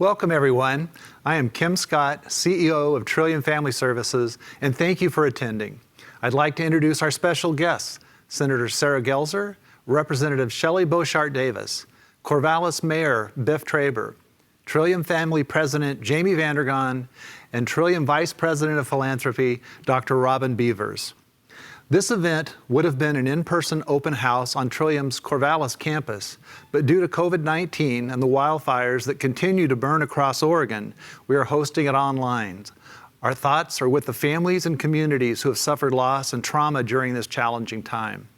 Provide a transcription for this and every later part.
Welcome, everyone. I am Kim Scott, CEO of Trillium Family Services, and thank you for attending. I'd like to introduce our special guests, Senator Sarah Gelser, Representative Shelly Beauchart Davis, Corvallis Mayor Biff Traver, Trillium Family President Jamie Vandergaan, and Trillium Vice President of Philanthropy, Dr. Robin Beavers. This event would have been an in-person open house on Trillium's Corvallis campus, but due to COVID-19 and the wildfires that continue to burn across Oregon, we are hosting it online. Our thoughts are with the families and communities who have suffered loss and trauma during this challenging time.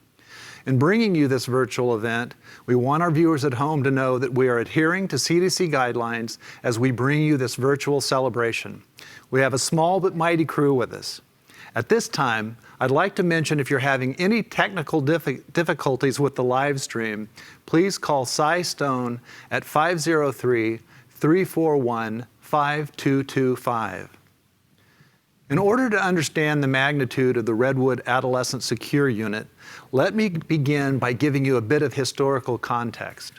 In bringing you this virtual event, we want our viewers at home to know that we are adhering to CDC guidelines as we bring you this virtual celebration. We have a small but mighty crew with us. At this time, I'd like to mention if you're having any technical difficulties with the live stream, please call Cy Stone at 503-341-5225. In order to understand the magnitude of the Redwood Adolescent Secure Unit, let me begin by giving you a bit of historical context.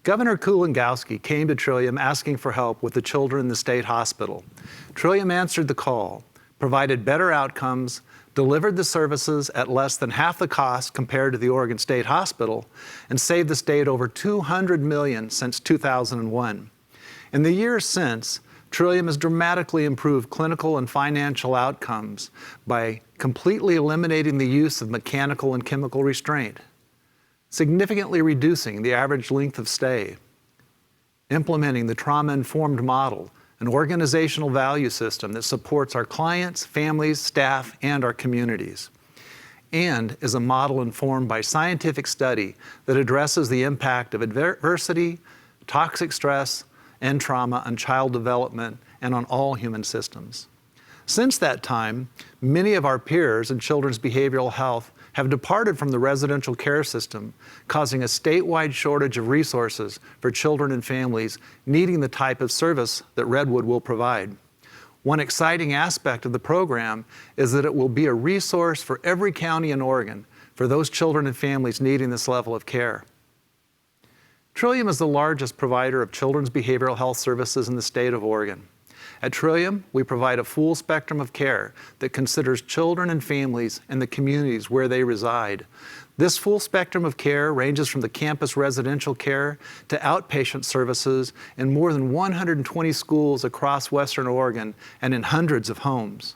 Governor Kulongoski came to Trillium asking for help with the children in the state hospital. Trillium answered the call, provided better outcomes, delivered the services at less than half the cost compared to the Oregon State Hospital, and saved the state over $200 million since 2001. In the years since, Trillium has dramatically improved clinical and financial outcomes by completely eliminating the use of mechanical and chemical restraint, significantly reducing the average length of stay, implementing the trauma-informed model, an organizational value system that supports our clients, families, staff, and our communities, and is a model informed by scientific study that addresses the impact of adversity, toxic stress, and trauma on child development and on all human systems. Since that time, many of our peers in children's behavioral health have departed from the residential care system, causing a statewide shortage of resources for children and families needing the type of service that Redwood will provide. One exciting aspect of the program is that it will be a resource for every county in Oregon for those children and families needing this level of care. Trillium is the largest provider of children's behavioral health services in the state of Oregon. At Trillium, we provide a full spectrum of care that considers children and families and the communities where they reside. This full spectrum of care ranges from the campus residential care to outpatient services in more than 120 schools across Western Oregon and in hundreds of homes.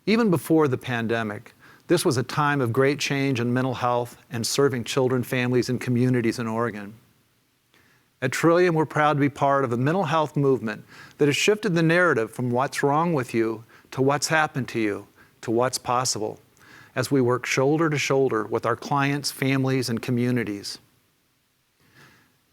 Even before the pandemic, this was a time of great change in mental health and serving children, families, and communities in Oregon. At Trillium, we're proud to be part of a mental health movement that has shifted the narrative from what's wrong with you to what's happened to you to what's possible as we work shoulder to shoulder with our clients, families, and communities.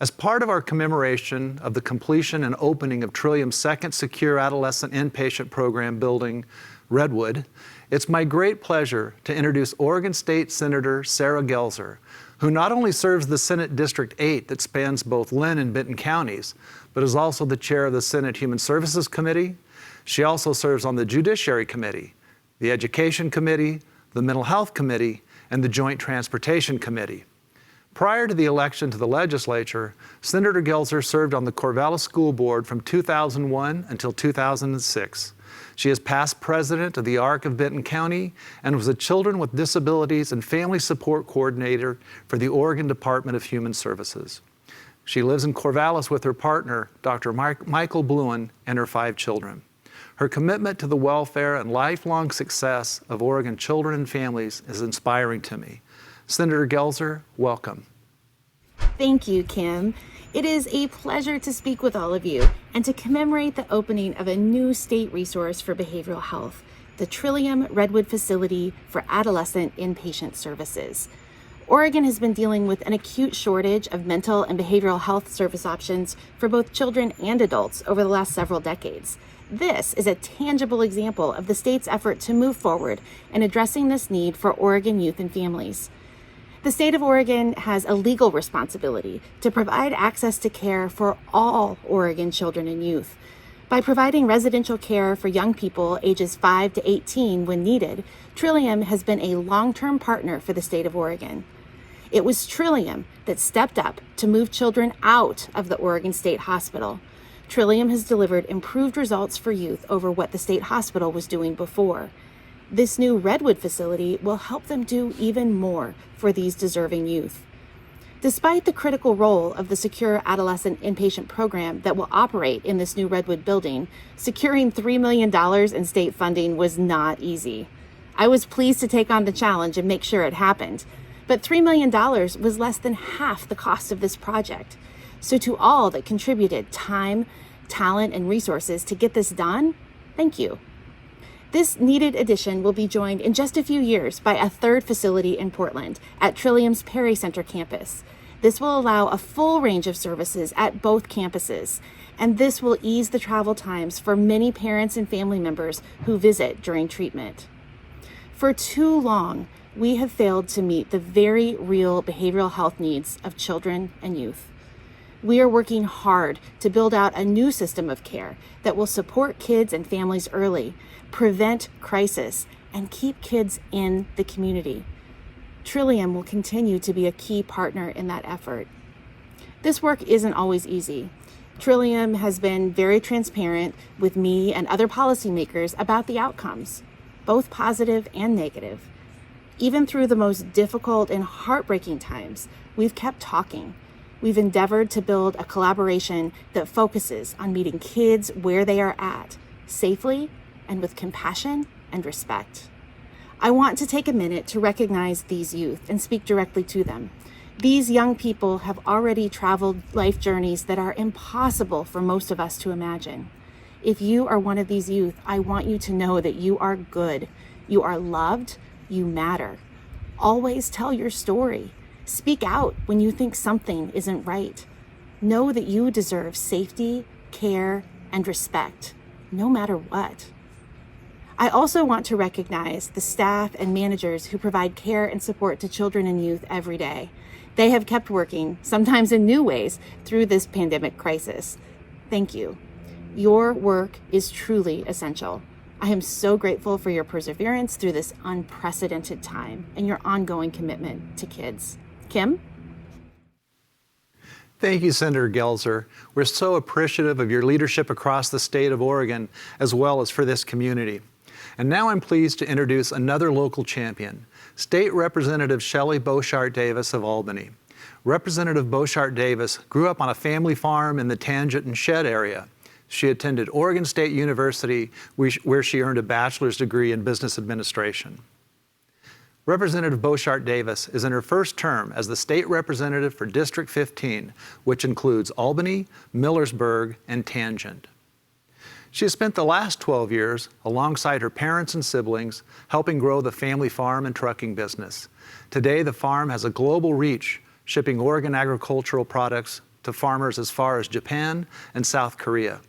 As part of our commemoration of the completion and opening of Trillium's second secure adolescent inpatient program building, Redwood, it's my great pleasure to introduce Oregon State Senator Sarah Gelser, who not only serves the Senate District 8 that spans both Lynn and Benton counties, but is also the chair of the Senate Human Services Committee. She also serves on the Judiciary Committee, the Education Committee, the Mental Health Committee, and the Joint Transportation Committee. Prior to the election to the legislature, Senator Gelser served on the Corvallis School Board from 2001 until 2006. She is past president of the ARC of Benton County and was a Children with Disabilities and Family Support Coordinator for the Oregon Department of Human Services. She lives in Corvallis with her partner, Dr. Michael Bluen, and her 5 children. Her commitment to the welfare and lifelong success of Oregon children and families is inspiring to me. Senator Gelser, welcome. Thank you, Kim. It is a pleasure to speak with all of you and to commemorate the opening of a new state resource for behavioral health, the Trillium Redwood Facility for Adolescent Inpatient Services. Oregon has been dealing with an acute shortage of mental and behavioral health service options for both children and adults over the last several decades. This is a tangible example of the state's effort to move forward in addressing this need for Oregon youth and families. The state of Oregon has a legal responsibility to provide access to care for all Oregon children and youth. By providing residential care for young people ages 5 to 18 when needed, Trillium has been a long-term partner for the state of Oregon. It was Trillium that stepped up to move children out of the Oregon State Hospital. Trillium has delivered improved results for youth over what the state hospital was doing before. This new Redwood facility will help them do even more for these deserving youth. Despite the critical role of the secure adolescent inpatient program that will operate in this new Redwood building, securing $3 million in state funding was not easy. I was pleased to take on the challenge and make sure it happened, but $3 million was less than half the cost of this project. So to all that contributed time, talent, and resources to get this done, thank you. This needed addition will be joined in just a few years by a third facility in Portland at Trillium's Perry Center campus. This will allow a full range of services at both campuses, and this will ease the travel times for many parents and family members who visit during treatment. For too long, we have failed to meet the very real behavioral health needs of children and youth. We are working hard to build out a new system of care that will support kids and families early, prevent crisis, and keep kids in the community. Trillium will continue to be a key partner in that effort. This work isn't always easy. Trillium has been very transparent with me and other policymakers about the outcomes, both positive and negative. Even through the most difficult and heartbreaking times, we've kept talking. We've endeavored to build a collaboration that focuses on meeting kids where they are at, safely and with compassion and respect. I want to take a minute to recognize these youth and speak directly to them. These young people have already traveled life journeys that are impossible for most of us to imagine. If you are one of these youth, I want you to know that you are good, you are loved, you matter. Always tell your story. Speak out when you think something isn't right. Know that you deserve safety, care, and respect, no matter what. I also want to recognize the staff and managers who provide care and support to children and youth every day. They have kept working, sometimes in new ways, through this pandemic crisis. Thank you. Your work is truly essential. I am so grateful for your perseverance through this unprecedented time and your ongoing commitment to kids. Kim? Thank you, Senator Gelzer. We're so appreciative of your leadership across the state of Oregon, as well as for this community. And now I'm pleased to introduce another local champion, State Representative Shelly Beauchart Davis of Albany. Representative Beauchart Davis grew up on a family farm in the Tangent and Shed area. She attended Oregon State University, where she earned a bachelor's degree in business administration. Representative Beauchart Davis is in her first term as the state representative for District 15, which includes Albany, Millersburg, and Tangent. She has spent the last 12 years alongside her parents and siblings, helping grow the family farm and trucking business. Today, the farm has a global reach, shipping Oregon agricultural products to farmers as far as Japan and South Korea.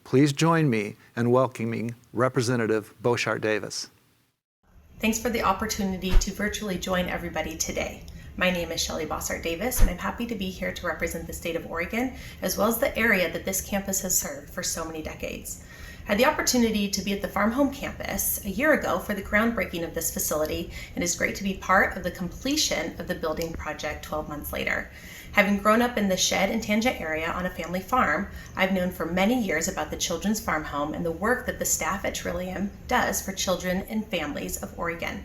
Please join me in welcoming Representative Beauchart Davis. Thanks for the opportunity to virtually join everybody today. My name is Shelly Beauchart Davis, and I'm happy to be here to represent the state of Oregon, as well as the area that this campus has served for so many decades. I had the opportunity to be at the Farm Home campus a year ago for the groundbreaking of this facility, and it's great to be part of the completion of the building project 12 months later. Having grown up in the Shed and Tangent area on a family farm, I've known for many years about the Children's Farm Home and the work that the staff at Trillium does for children and families of Oregon.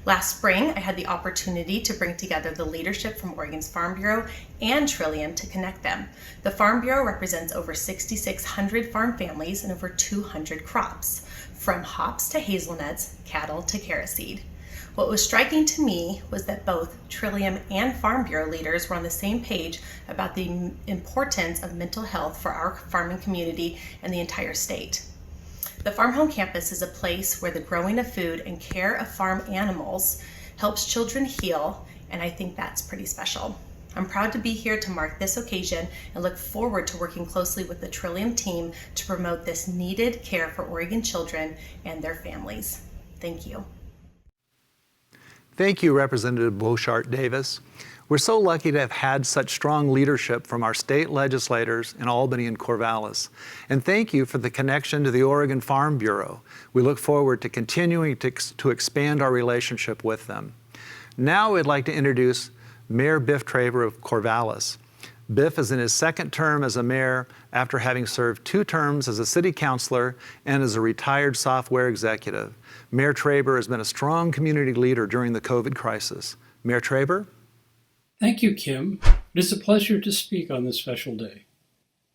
Last spring, I had the opportunity to bring together the leadership from Oregon's Farm Bureau and Trillium to connect them. The Farm Bureau represents over 6,600 farm families and over 200 crops, from hops to hazelnuts, cattle to carrot seed. What was striking to me was that both Trillium and Farm Bureau leaders were on the same page about the importance of mental health for our farming community and the entire state. The Farm Home campus is a place where the growing of food and care of farm animals helps children heal, and I think that's pretty special. I'm proud to be here to mark this occasion and look forward to working closely with the Trillium team to promote this needed care for Oregon children and their families. Thank you. Thank you, Representative Beauchart Davis. We're so lucky to have had such strong leadership from our state legislators in Albany and Corvallis. And thank you for the connection to the Oregon Farm Bureau. We look forward to continuing to expand our relationship with them. Now I'd like to introduce Mayor Biff Traver of Corvallis. Biff is in his second term as a mayor after having served 2 terms as a city councilor and as a retired software executive. Mayor Traver has been a strong community leader during the COVID crisis. Mayor Traver? Thank you, Kim. It is a pleasure to speak on this special day.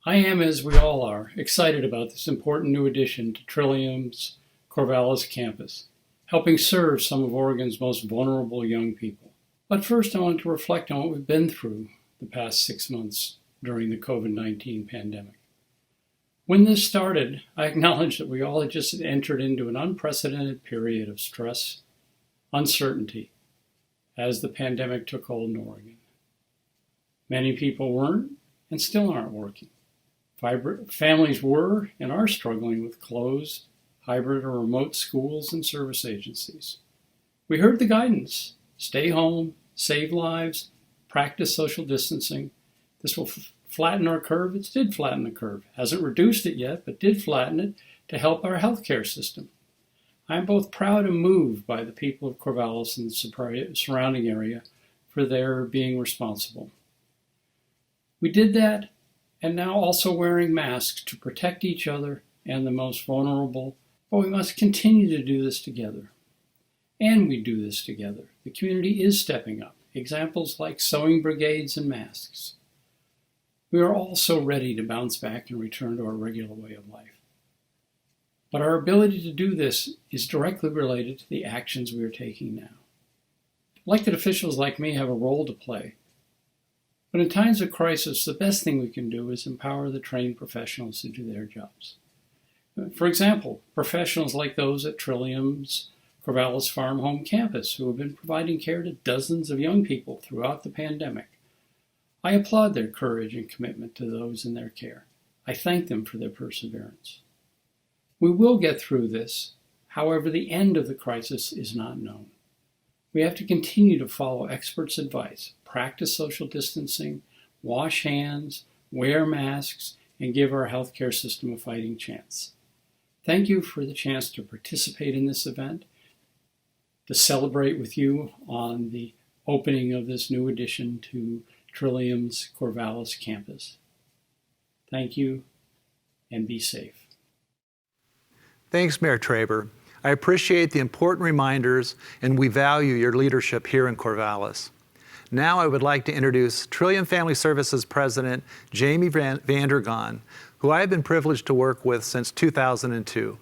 I am, as we all are, excited about this important new addition to Trilliums' Corvallis campus, helping serve some of Oregon's most vulnerable young people. But first, I want to reflect on what we've been through the past 6 months during the COVID-19 pandemic. When this started, I acknowledge that we all had just entered into an unprecedented period of stress, uncertainty, as the pandemic took hold in Oregon. Many people weren't and still aren't working. Families were and are struggling with closed, hybrid, or remote schools and service agencies. We heard the guidance: stay home, save lives, practice social distancing. This will flatten our curve. It did flatten the curve. Hasn't reduced it yet, but did flatten it to help our healthcare system. I'm both proud and moved by the people of Corvallis and the surrounding area for their being responsible. We did that, and now also wearing masks to protect each other and the most vulnerable, but we must continue to do this together. And we do this together. The community is stepping up. Examples like sewing brigades and masks. We are also ready to bounce back and return to our regular way of life. But our ability to do this is directly related to the actions we are taking now. Elected officials like me have a role to play. But in times of crisis, the best thing we can do is empower the trained professionals to do their jobs. For example, professionals like those at Trilliums' Corvallis Farm Home Campus, who have been providing care to dozens of young people throughout the pandemic. I applaud their courage and commitment to those in their care. I thank them for their perseverance. We will get through this. However, the end of the crisis is not known. We have to continue to follow experts' advice, practice social distancing, wash hands, wear masks, and give our healthcare system a fighting chance. Thank you for the chance to participate in this event, to celebrate with you on the opening of this new addition to Trilliums' Corvallis campus. Thank you, and be safe. Thanks, Mayor Traver. I appreciate the important reminders, and we value your leadership here in Corvallis. Now I would like to introduce Trillium Family Services President Jamie Vandergaan, who I have been privileged to work with since 2002.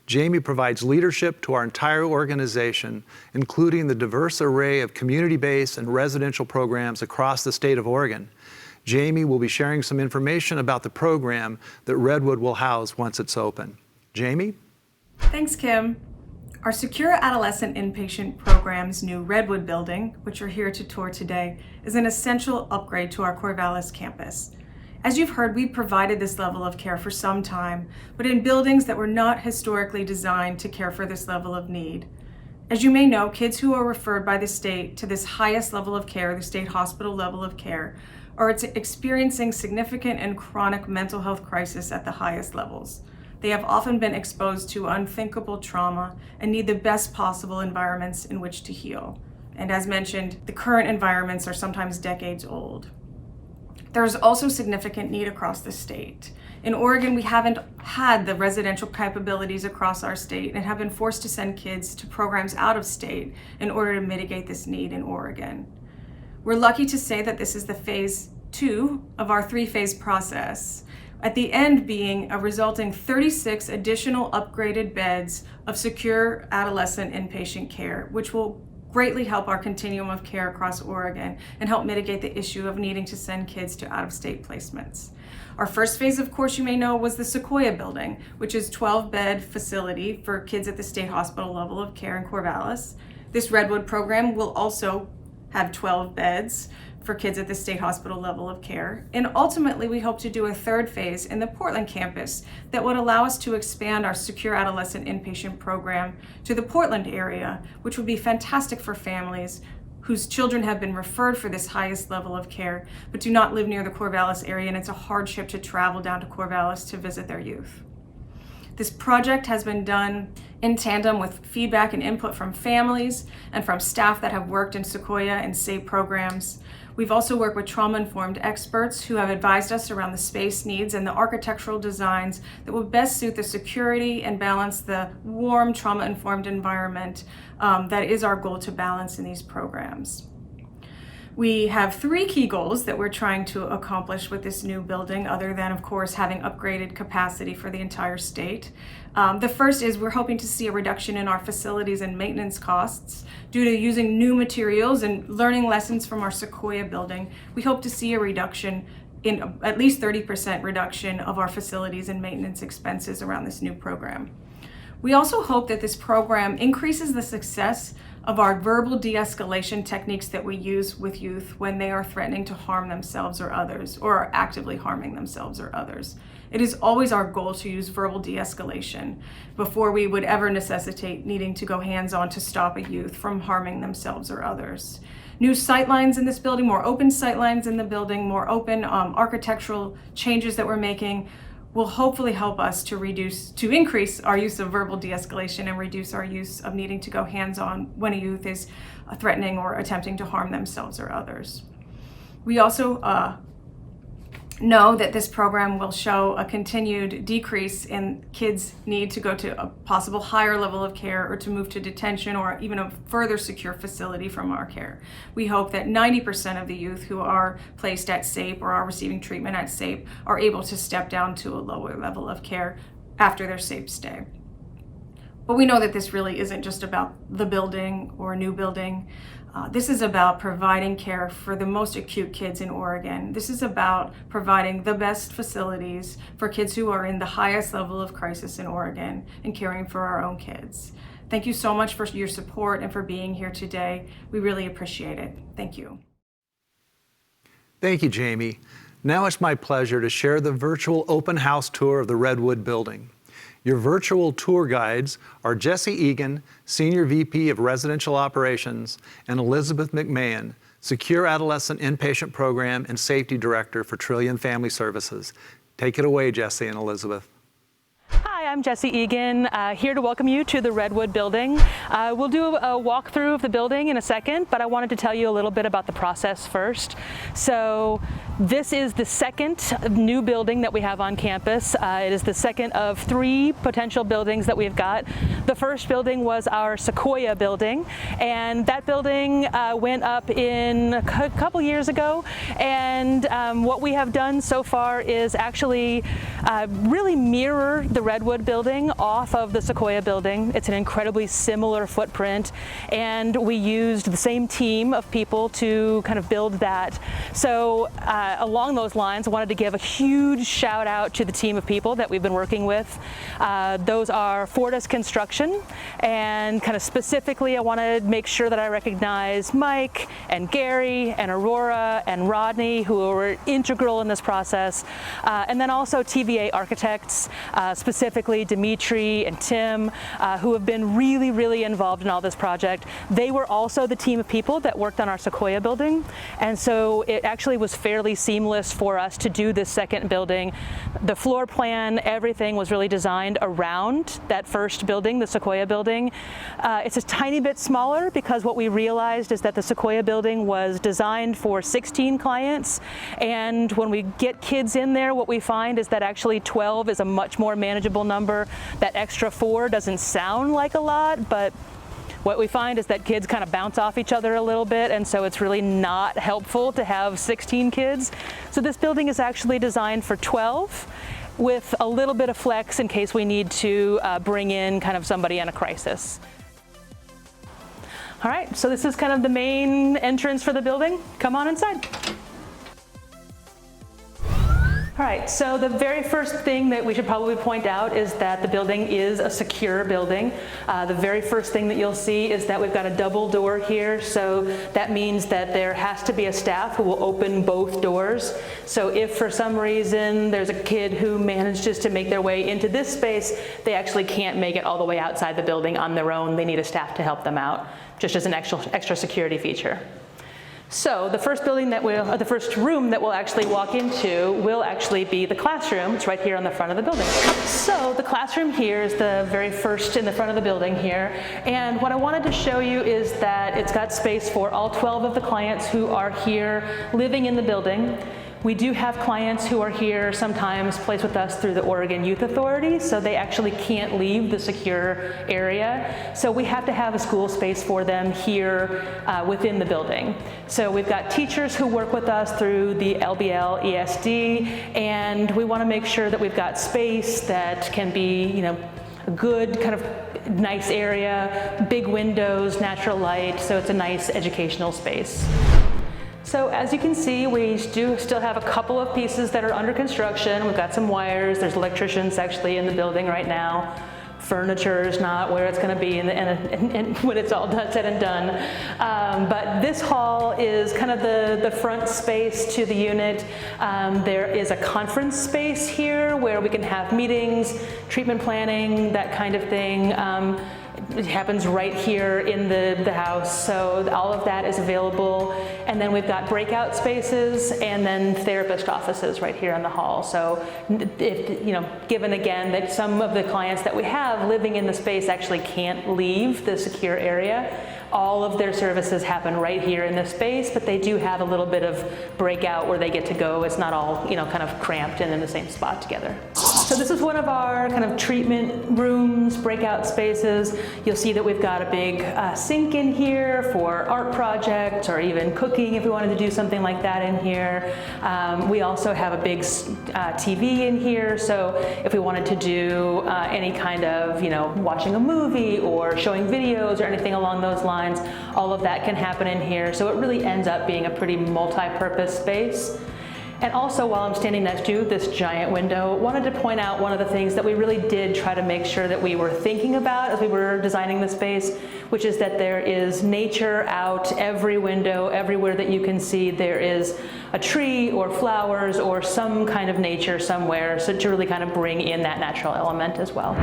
Jamie provides leadership to our entire organization, including the diverse array of community-based and residential programs across the state of Oregon. Jamie will be sharing some information about the program that Redwood will house once it's open. Jamie? Thanks, Kim. Our Secure Adolescent Inpatient Program's new Redwood building, which we're here to tour today, is an essential upgrade to our Corvallis campus. As you've heard, we provided this level of care for some time, but in buildings that were not historically designed to care for this level of need. As you may know, kids who are referred by the state to this highest level of care, the state hospital level of care, are experiencing significant and chronic mental health crisis at the highest levels. They have often been exposed to unthinkable trauma and need the best possible environments in which to heal. And as mentioned, the current environments are sometimes decades old. There's also significant need across the state. In Oregon, we haven't had the residential capabilities across our state and have been forced to send kids to programs out of state in order to mitigate this need in Oregon. We're lucky to say that this is the phase 2 of our 3-phase process, at the end being a resulting 36 additional upgraded beds of secure adolescent inpatient care, which will greatly help our continuum of care across Oregon and help mitigate the issue of needing to send kids to out-of-state placements. Our first phase, of course, you may know, was the Sequoia Building, which is a 12-bed facility for kids at the state hospital level of care in Corvallis. This Redwood program will also have 12 beds for kids at the state hospital level of care. And ultimately, we hope to do a third phase in the Portland campus that would allow us to expand our secure adolescent inpatient program to the Portland area, which would be fantastic for families whose children have been referred for this highest level of care, but do not live near the Corvallis area, and it's a hardship to travel down to Corvallis to visit their youth. This project has been done in tandem with feedback and input from families and from staff that have worked in Sequoia and SAIP programs. We've also worked with trauma-informed experts who have advised us around the space needs and the architectural designs that will best suit the security and balance the warm, trauma-informed environment that is our goal to balance in these programs. We have 3 key goals that we're trying to accomplish with this new building, other than, of course, having upgraded capacity for the entire state. The first is we're hoping to see a reduction in our facilities and maintenance costs. Due to using new materials and learning lessons from our Sequoia building, we hope to see a reduction in at least 30% reduction of our facilities and maintenance expenses around this new program. We also hope that this program increases the success of our verbal de-escalation techniques that we use with youth when they are threatening to harm themselves or others, or are actively harming themselves or others. It is always our goal to use verbal de-escalation before we would ever necessitate needing to go hands-on to stop a youth from harming themselves or others. New sightlines in this building, more open sightlines in the building, more open architectural changes that we're making will hopefully help us to increase our use of verbal de-escalation and reduce our use of needing to go hands-on when a youth is threatening or attempting to harm themselves or others. We also know that this program will show a continued decrease in kids' need to go to a possible higher level of care or to move to detention or even a further secure facility from our care. We hope that 90% of the youth who are placed at SAIP or are receiving treatment at SAIP are able to step down to a lower level of care after their SAIP stay. But we know that this really isn't just about the building or a new building. This is about providing care for the most acute kids in Oregon. This is about providing the best facilities for kids who are in the highest level of crisis in Oregon and caring for our own kids. Thank you so much for your support and for being here today. We really appreciate it. Thank you. Thank you, Jamie. Now it's my pleasure to share the virtual open house tour of the Redwood building. Your virtual tour guides are Jesse Egan, Senior VP of Residential Operations, and Elizabeth McMahon, Secure Adolescent Inpatient Program and Safety Director for Trillium Family Services. Take it away, Jesse and Elizabeth. Hi, I'm Jesse Egan, here to welcome you to the Redwood building. We'll do a walkthrough of the building in a second, but I wanted to tell you a little bit about the process first. So this is the second new building that we have on campus. It is the second of 3 potential buildings that we've got. The first building was our Sequoia building, and that building went up in a couple years ago. And what we have done so far is actually really mirror the Redwood building off of the Sequoia building. It's an incredibly similar footprint, and we used the same team of people to kind of build that. So along those lines, I wanted to give a huge shout out to the team of people that we've been working with. Those are Fortis Construction, and kind of specifically I want to make sure that I recognize Mike and Gary and Aurora and Rodney, who were integral in this process, and then also TVA Architects, specifically Dimitri and Tim, who have been really, really involved in all this project. They were also the team of people that worked on our Sequoia building, and so it actually was fairly seamless for us to do this second building. The floor plan, everything was really designed around that first building, the Sequoia building. It's a tiny bit smaller because what we realized is that the Sequoia building was designed for 16 clients, and when we get kids in there, what we find is that actually 12 is a much more manageable number. That extra 4 doesn't sound like a lot, but what we find is that kids kind of bounce off each other a little bit, and so it's really not helpful to have 16 kids. So this building is actually designed for 12 with a little bit of flex in case we need to bring in kind of somebody in a crisis. All right, so this is kind of the main entrance for the building. Come on inside. All right, so the very first thing that we should probably point out is that the building is a secure building. The very first thing that you'll see is that we've got a double door here, so that means that there has to be a staff who will open both doors. So if for some reason there's a kid who manages to make their way into this space, they actually can't make it all the way outside the building on their own. They need a staff to help them out, just as an extra security feature. So the first building that or the first room that we'll actually walk into will actually be the classroom. It's right here on the front of the building. So the classroom here is the very first in the front of the building here. And what I wanted to show you is that it's got space for all 12 of the clients who are here living in the building. We do have clients who are here sometimes placed with us through the Oregon Youth Authority, so they actually can't leave the secure area. So we have to have a school space for them here within the building. So we've got teachers who work with us through the LBL ESD, and we want to make sure that we've got space that can be, you know, a good kind of nice area, big windows, natural light, so it's a nice educational space. So as you can see, we do still have a couple of pieces that are under construction. We've got some wires. There's electricians actually in the building right now. Furniture is not where it's going to be and when it's all said and done. But this hall is kind of the front space to the unit. There is a conference space here where we can have meetings, treatment planning, that kind of thing. It happens right here in the house, so all of that is available. And then we've got breakout spaces and then therapist offices right here in the hall. So if, you know, given again that some of the clients that we have living in the space actually can't leave the secure area, all of their services happen right here in this space, but they do have a little bit of breakout where they get to go. It's not all, you know, kind of cramped and in the same spot together. So this is one of our kind of treatment rooms, breakout spaces. You'll see that we've got a big sink in here for art projects or even cooking if we wanted to do something like that in here. We also have a big TV in here, so if we wanted to do any kind of, you know, watching a movie or showing videos or anything along those lines, all of that can happen in here. So it really ends up being a pretty multi-purpose space. And also, while I'm standing next to this giant window, wanted to point out one of the things that we really did try to make sure that we were thinking about as we were designing the space, which is that there is nature out every window, everywhere that you can see there is a tree or flowers or some kind of nature somewhere, so to really kind of bring in that natural element as well.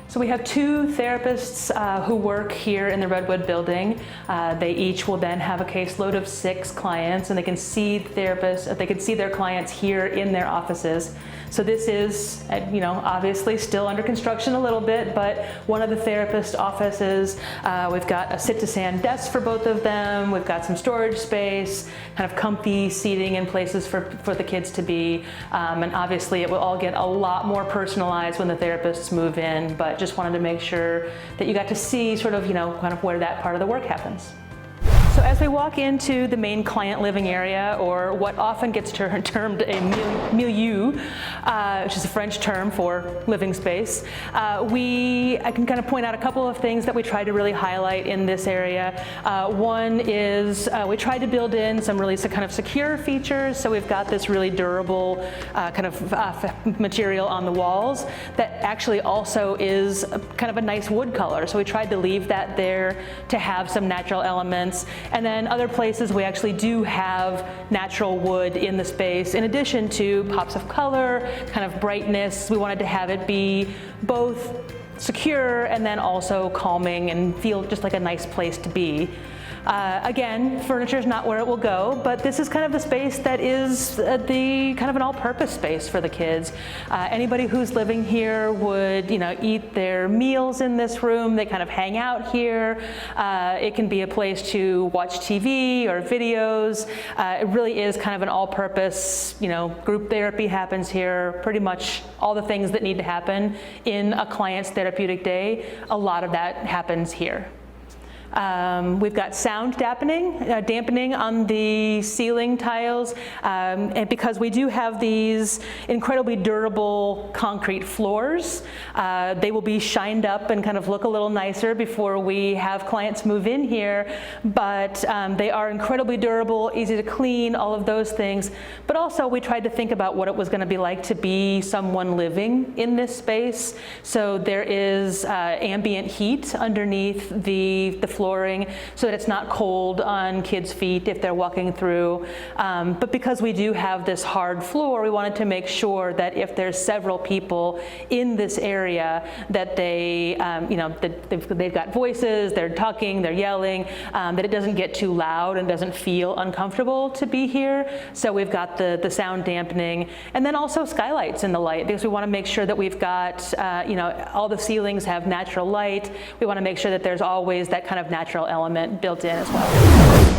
So we have two therapists who work here in the Redwood building. They each will then have a caseload of 6 clients, and they can see therapists, they can see their clients here in their offices. So this is, you know, obviously still under construction a little bit, but one of the therapist offices, we've got a sit-to-stand desk for both of them. We've got some storage space, kind of comfy seating and places for the kids to be. And obviously it will all get a lot more personalized when the therapists move in, but just wanted to make sure that you got to see sort of, you know, kind of where that part of the work happens. So as we walk into the main client living area, or what often gets termed a milieu, which is a French term for living space, I can kind of point out a couple of things that we tried to really highlight in this area. One is we tried to build in some really kind of secure features. So we've got this really durable kind of material on the walls that actually also is kind of a nice wood color. So we tried to leave that there to have some natural elements. And then other places we actually do have natural wood in the space. In addition to pops of color, kind of brightness, we wanted to have it be both secure and then also calming and feel just like a nice place to be. Again, furniture is not where it will go, but this is kind of the space that is the kind of an all-purpose space for the kids. Anybody who's living here would, you know, eat their meals in this room. They kind of hang out here. It can be a place to watch TV or videos. It really is kind of an all-purpose, you know, group therapy happens here. Pretty much all the things that need to happen in a client's therapeutic day, a lot of that happens here. We've got sound dampening on the ceiling tiles, and because we do have these incredibly durable concrete floors, they will be shined up and kind of look a little nicer before we have clients move in here, but they are incredibly durable, easy to clean, all of those things. But also we tried to think about what it was going to be like to be someone living in this space. So there is ambient heat underneath the flooring so that it's not cold on kids' feet if they're walking through. But because we do have this hard floor, we wanted to make sure that if there's several people in this area, that they, that they've got voices, they're talking, they're yelling, that it doesn't get too loud and doesn't feel uncomfortable to be here. So we've got the sound dampening, and then also skylights in the light, because we want to make sure that we've got, all the ceilings have natural light. We want to make sure that there's always that kind of natural element built in as well.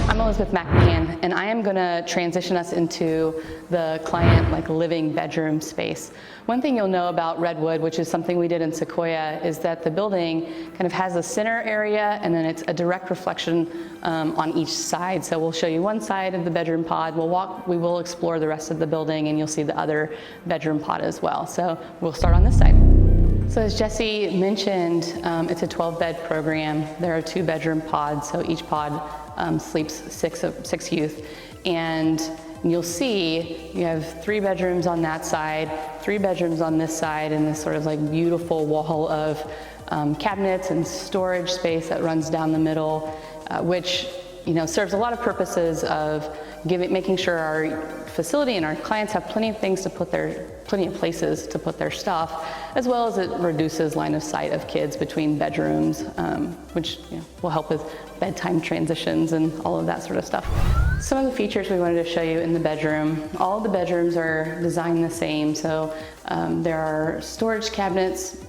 I'm Elizabeth McMahon, and I am going to transition us into the client living bedroom space. One thing you'll know about Redwood, which is something we did in Sequoia, is that the building kind of has a center area and then it's a direct reflection on each side. So we'll show you one side of the bedroom pod. We will explore the rest of the building, and you'll see the other bedroom pod as well. So we'll start on this side. So as Jesse mentioned, it's a 12-bed program. There are 2 bedroom pods, so each pod sleeps 6 youth. And you'll see you have 3 bedrooms on that side, 3 bedrooms on this side, and this sort of beautiful wall of cabinets and storage space that runs down the middle, which serves a lot of purposes of making sure our facility and our clients have plenty of places to put their stuff, as well as it reduces line of sight of kids between bedrooms, which will help with bedtime transitions and all of that sort of stuff. Some of the features we wanted to show you in the bedroom. All of the bedrooms are designed the same, so there are storage cabinets,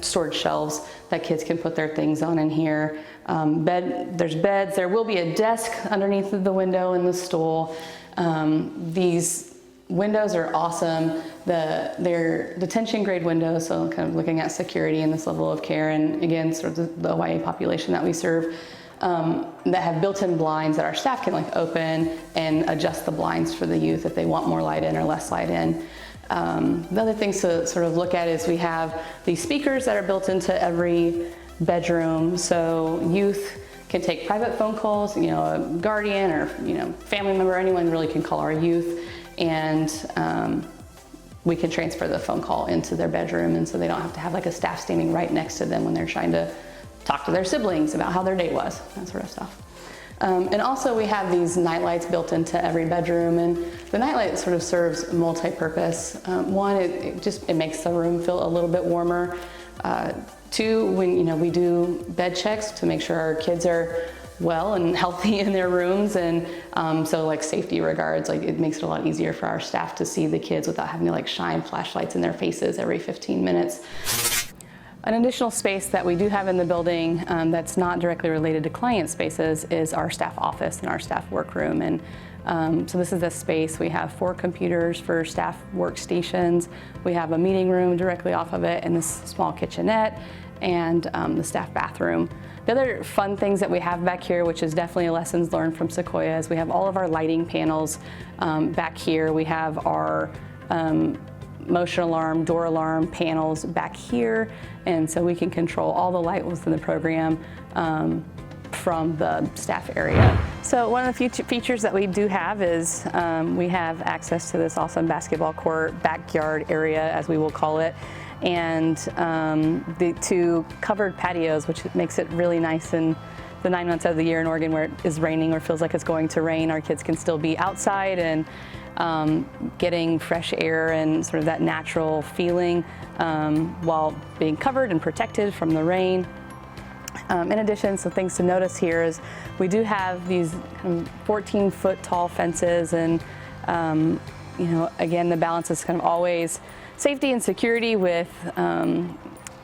storage shelves that kids can put their things on in here. There's beds. There will be a desk underneath the window and the stool. These windows are awesome. They're detention grade windows, so kind of looking at security and this level of care, and again, sort of the OYA population that we serve, that have built-in blinds that our staff can open and adjust the blinds for the youth if they want more light in or less light in. The other things to sort of look at is we have these speakers that are built into every bedroom, so youth can take private phone calls, a guardian or family member, anyone really can call our youth, and we can transfer the phone call into their bedroom, and so they don't have to have a staff standing right next to them when they're trying to talk to their siblings about how their day was, that sort of stuff. And also we have these nightlights built into every bedroom, and the nightlight sort of serves multi-purpose. One, it makes the room feel a little bit warmer. 2, when we do bed checks to make sure our kids are well and healthy in their rooms, and so safety regards, it makes it a lot easier for our staff to see the kids without having to shine flashlights in their faces every 15 minutes. An additional space that we do have in the building that's not directly related to client spaces is our staff office and our staff workroom. And so this is a space. We have 4 computers for staff workstations. We have a meeting room directly off of it, and this small kitchenette, and the staff bathroom. The other fun things that we have back here, which is definitely lessons learned from Sequoia, is we have all of our lighting panels back here. We have our motion alarm, door alarm panels back here, and so we can control all the light within the program from the staff area. So one of the features that we do have is we have access to this awesome basketball court backyard area, as we will call it, and the 2 covered patios, which makes it really nice. And the 9 months of the year in Oregon where it is raining or feels like it's going to rain, our kids can still be outside and getting fresh air and sort of that natural feeling while being covered and protected from the rain. In addition, some things to notice here is we do have these 14-foot tall fences, and again, the balance is kind of always safety and security with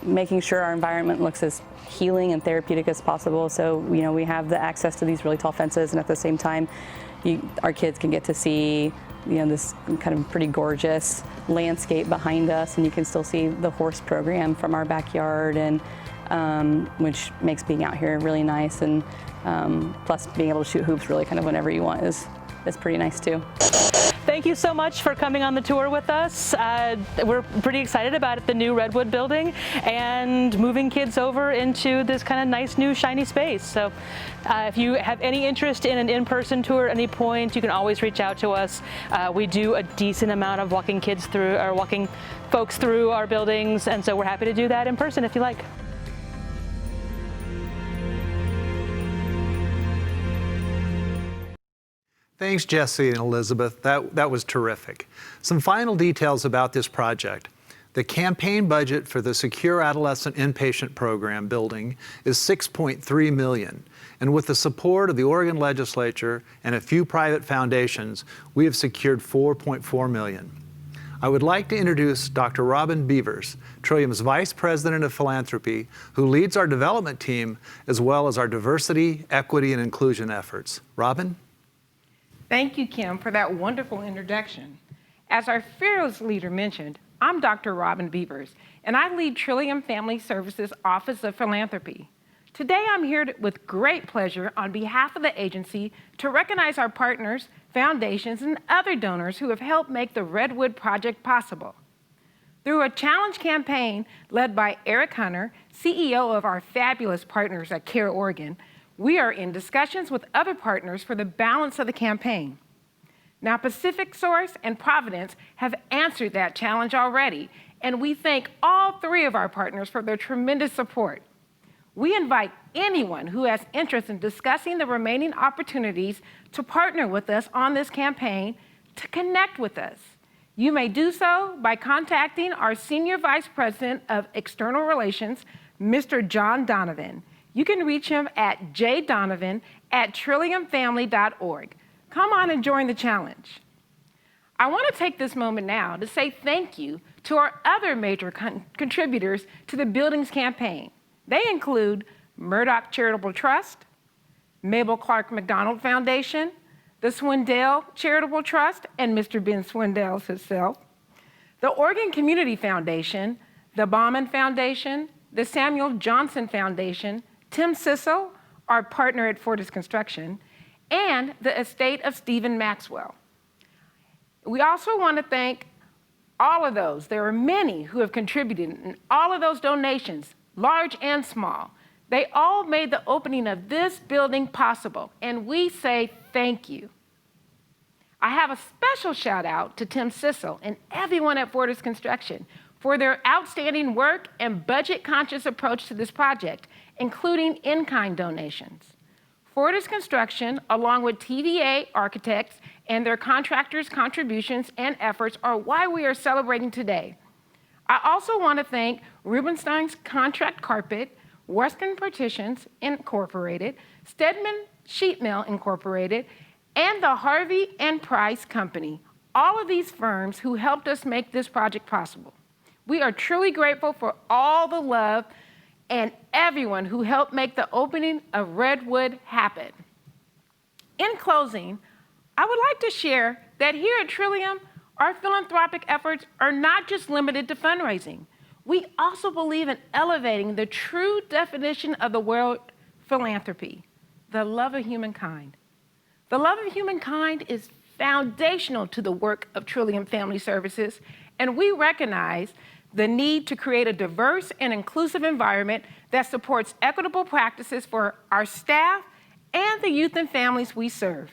making sure our environment looks as healing and therapeutic as possible. So we have the access to these really tall fences, and at the same time, our kids can get to see this kind of pretty gorgeous landscape behind us, and you can still see the horse program from our backyard, and which makes being out here really nice, and plus being able to shoot hoops really kind of whenever you want is pretty nice too. Thank you so much for coming on the tour with us. We're pretty excited about the new Redwood building and moving kids over into this kind of nice new shiny space. So if you have any interest in an in-person tour at any point, you can always reach out to us. We do a decent amount of walking folks through our buildings, and so we're happy to do that in person if you like. Thanks, Jesse and Elizabeth. That was terrific. Some final details about this project. The campaign budget for the Secure Adolescent Inpatient Program building is $6.3 million. And with the support of the Oregon Legislature and a few private foundations, we have secured $4.4 million. I would like to introduce Dr. Robin Beavers, Trillium's Vice President of Philanthropy, who leads our development team as well as our diversity, equity, and inclusion efforts. Robin? Thank you, Kim, for that wonderful introduction. As our fearless leader mentioned, I'm Dr. Robin Beavers, and I lead Trillium Family Services Office of Philanthropy. Today, I'm here with great pleasure on behalf of the agency to recognize our partners, foundations, and other donors who have helped make the Redwood project possible. Through a challenge campaign led by Eric Hunter, CEO of our fabulous partners at CARE Oregon, we are in discussions with other partners for the balance of the campaign. Now, Pacific Source and Providence have answered that challenge already, and we thank all three of our partners for their tremendous support. We invite anyone who has interest in discussing the remaining opportunities to partner with us on this campaign to connect with us. You may do so by contacting our Senior Vice President of External Relations, Mr. John Donovan. You can reach him at jdonovan@trilliumfamily.org. Come on and join the challenge. I want to take this moment now to say thank you to our other major contributors to the building's campaign. They include Murdoch Charitable Trust, Mabel Clark McDonald Foundation, the Swindell Charitable Trust, and Mr. Ben Swindell himself, the Oregon Community Foundation, the Bauman Foundation, the Samuel Johnson Foundation, Tim Sissel, our partner at Fortis Construction, and the estate of Stephen Maxwell. We also want to thank all of those. There are many who have contributed in all of those donations, large and small. They all made the opening of this building possible, and we say thank you. I have a special shout out to Tim Sissel and everyone at Fortis Construction for their outstanding work and budget-conscious approach to this project, including in-kind donations. Fortis Construction, along with TVA Architects and their contractors' contributions and efforts are why we are celebrating today. I also want to thank Rubenstein's Contract Carpet, Western Partitions Incorporated, Stedman Sheet Mill Incorporated, and the Harvey and Price Company, all of these firms who helped us make this project possible. We are truly grateful for all the love and everyone who helped make the opening of Redwood happen. In closing, I would like to share that here at Trillium, our philanthropic efforts are not just limited to fundraising. We also believe in elevating the true definition of the word philanthropy, the love of humankind. The love of humankind is foundational to the work of Trillium Family Services, and we recognize the need to create a diverse and inclusive environment that supports equitable practices for our staff and the youth and families we serve.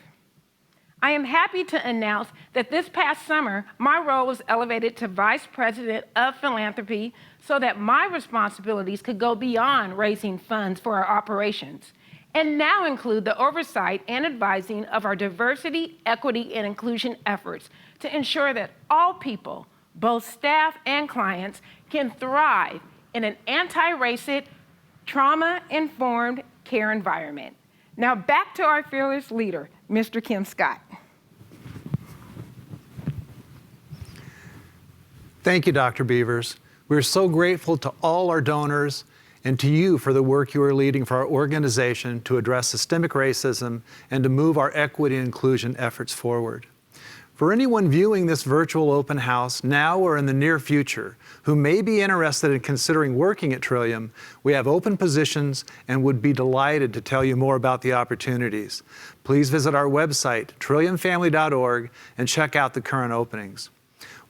I am happy to announce that this past summer, my role was elevated to Vice President of Philanthropy so that my responsibilities could go beyond raising funds for our operations and now include the oversight and advising of our diversity, equity, and inclusion efforts to ensure that all people, both staff and clients, can thrive in an anti-racist, trauma-informed care environment. Now back to our fearless leader, Mr. Kim Scott. Thank you, Dr. Beavers. We're so grateful to all our donors and to you for the work you are leading for our organization to address systemic racism and to move our equity and inclusion efforts forward. For anyone viewing this virtual open house now or in the near future who may be interested in considering working at Trillium, we have open positions and would be delighted to tell you more about the opportunities. Please visit our website, trilliumfamily.org, and check out the current openings.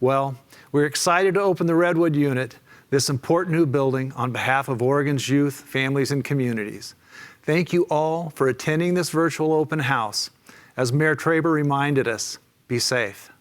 Well, we're excited to open the Redwood unit, this important new building, on behalf of Oregon's youth, families, and communities. Thank you all for attending this virtual open house. As Mayor Traver reminded us, be safe.